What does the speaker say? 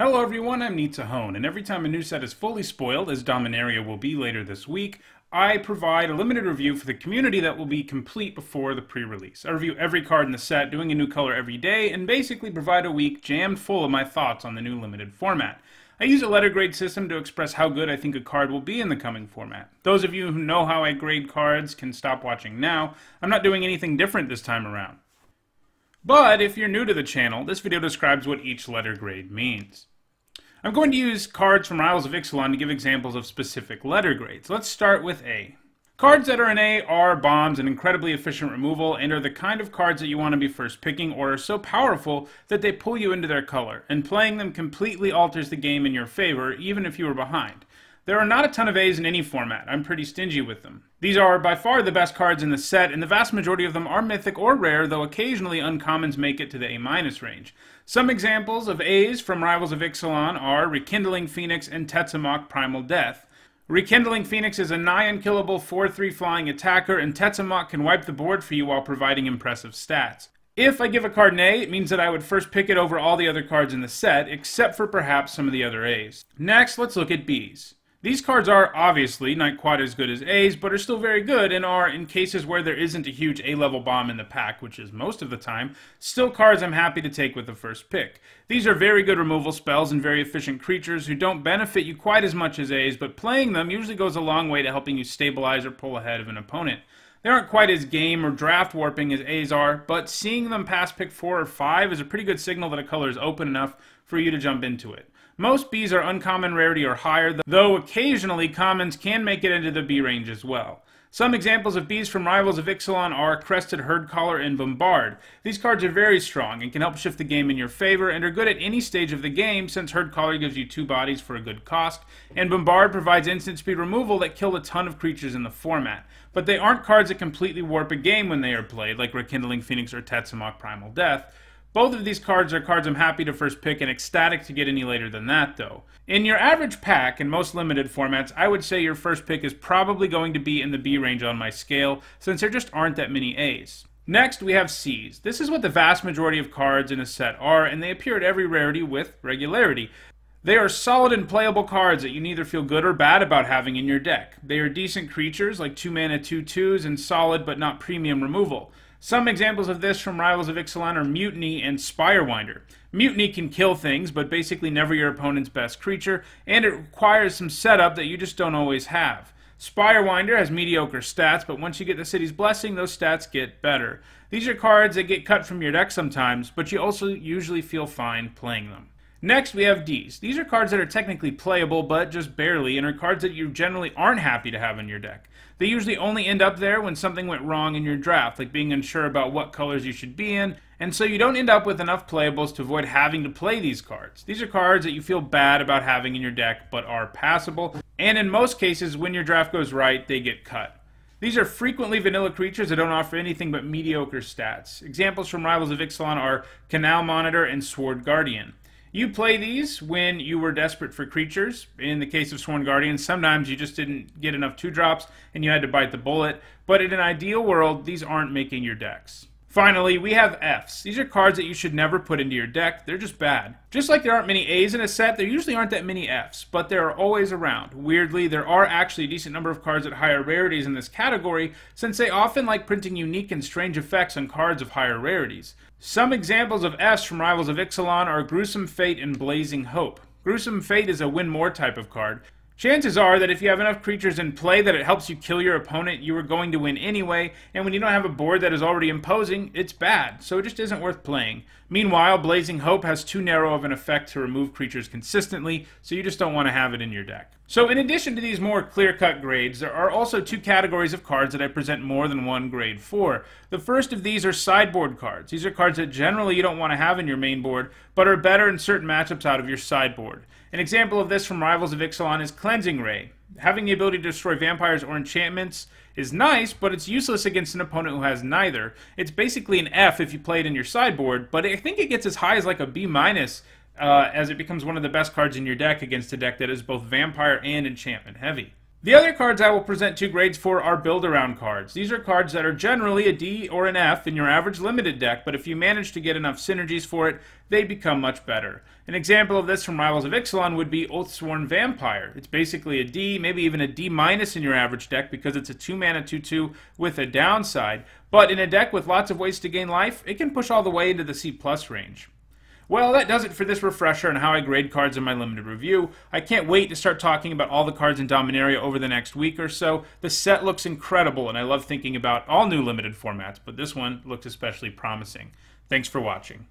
Hello everyone, I'm Nitsa, and every time a new set is fully spoiled, as Dominaria will be later this week, I provide a limited review for the community that will be complete before the pre-release. I review every card in the set, doing a new color every day, and basically provide a week jammed full of my thoughts on the new limited format. I use a letter grade system to express how good I think a card will be in the coming format. Those of you who know how I grade cards can stop watching now. I'm not doing anything different this time around. But if you're new to the channel, this video describes what each letter grade means. I'm going to use cards from Rivals of Ixalan to give examples of specific letter grades. Let's start with A. Cards that are an A are bombs and incredibly efficient removal and are the kind of cards that you want to be first picking or are so powerful that they pull you into their color, and playing them completely alters the game in your favor even if you were behind. There are not a ton of A's in any format. I'm pretty stingy with them. These are by far the best cards in the set, and the vast majority of them are mythic or rare, though occasionally uncommons make it to the A- range. Some examples of A's from Rivals of Ixalan are Rekindling Phoenix and Tetzimoc Primal Death. Rekindling Phoenix is a nigh unkillable 4/3 flying attacker, and Tetzimoc can wipe the board for you while providing impressive stats. If I give a card an A, it means that I would first pick it over all the other cards in the set, except for perhaps some of the other A's. Next, let's look at B's. These cards are obviously not quite as good as A's, but are still very good and are, in cases where there isn't a huge A-level bomb in the pack, which is most of the time, still cards I'm happy to take with the first pick. These are very good removal spells and very efficient creatures who don't benefit you quite as much as A's, but playing them usually goes a long way to helping you stabilize or pull ahead of an opponent. They aren't quite as game or draft warping as A's are, but seeing them past pick 4 or 5 is a pretty good signal that a color is open enough for you to jump into it. Most B's are uncommon rarity or higher, though occasionally commons can make it into the B range as well. Some examples of B's from Rivals of Ixalan are Crested Herdcaller and Bombard. These cards are very strong and can help shift the game in your favor and are good at any stage of the game since Herdcaller gives you 2 bodies for a good cost, and Bombard provides instant speed removal that kill a ton of creatures in the format. But they aren't cards that completely warp a game when they are played, like Rekindling Phoenix or Tetzimoc Primal Death. Both of these cards are cards I'm happy to first pick and ecstatic to get any later than that, though. In your average pack, in most limited formats, I would say your first pick is probably going to be in the B range on my scale, since there just aren't that many A's. Next, we have C's. This is what the vast majority of cards in a set are, and they appear at every rarity with regularity. They are solid and playable cards that you neither feel good or bad about having in your deck. They are decent creatures, like 2-mana 2/2s, and solid but not premium removal. Some examples of this from Rivals of Ixalan are Mutiny and Spirewinder. Mutiny can kill things, but basically never your opponent's best creature, and it requires some setup that you just don't always have. Spirewinder has mediocre stats, but once you get the City's Blessing, those stats get better. These are cards that get cut from your deck sometimes, but you also usually feel fine playing them. Next, we have D's. These are cards that are technically playable, but just barely, and are cards that you generally aren't happy to have in your deck. They usually only end up there when something went wrong in your draft, like being unsure about what colors you should be in, and so you don't end up with enough playables to avoid having to play these cards. These are cards that you feel bad about having in your deck, but are passable, and in most cases, when your draft goes right, they get cut. These are frequently vanilla creatures that don't offer anything but mediocre stats. Examples from Rivals of Ixalan are Canal Monitor and Sword Guardian. You play these when you were desperate for creatures. In the case of Sworn Guardian, sometimes you just didn't get enough 2-drops and you had to bite the bullet, but in an ideal world, these aren't making your decks. Finally, we have F's. These are cards that you should never put into your deck. They're just bad. Just like there aren't many A's in a set, there usually aren't that many F's, but they are always around. Weirdly, there are actually a decent number of cards at higher rarities in this category, since they often like printing unique and strange effects on cards of higher rarities. Some examples of F's from Rivals of Ixalan are Gruesome Fate and Blazing Hope. Gruesome Fate is a win more type of card. Chances are that if you have enough creatures in play that it helps you kill your opponent, you are going to win anyway, and when you don't have a board that is already imposing, it's bad, so it just isn't worth playing. Meanwhile, Blazing Hope has too narrow of an effect to remove creatures consistently, so you just don't want to have it in your deck. So in addition to these more clear-cut grades, there are also 2 categories of cards that I present more than one grade for. The first of these are sideboard cards. These are cards that generally you don't want to have in your main board, but are better in certain matchups out of your sideboard. An example of this from Rivals of Ixalan is Cleansing Ray. Having the ability to destroy vampires or enchantments is nice, but it's useless against an opponent who has neither. It's basically an F if you play it in your sideboard, but I think it gets as high as like a B- as it becomes one of the best cards in your deck against a deck that is both vampire and enchantment heavy. The other cards I will present 2 grades for are build-around cards. These are cards that are generally a D or an F in your average limited deck, but if you manage to get enough synergies for it, they become much better. An example of this from Rivals of Ixalan would be Oathsworn Vampire. It's basically a D, maybe even a D- in your average deck because it's a 2-mana 2/2 with a downside, but in a deck with lots of ways to gain life, it can push all the way into the C+ range. Well, that does it for this refresher on how I grade cards in my limited review. I can't wait to start talking about all the cards in Dominaria over the next week or so. The set looks incredible, and I love thinking about all new limited formats, but this one looks especially promising. Thanks for watching.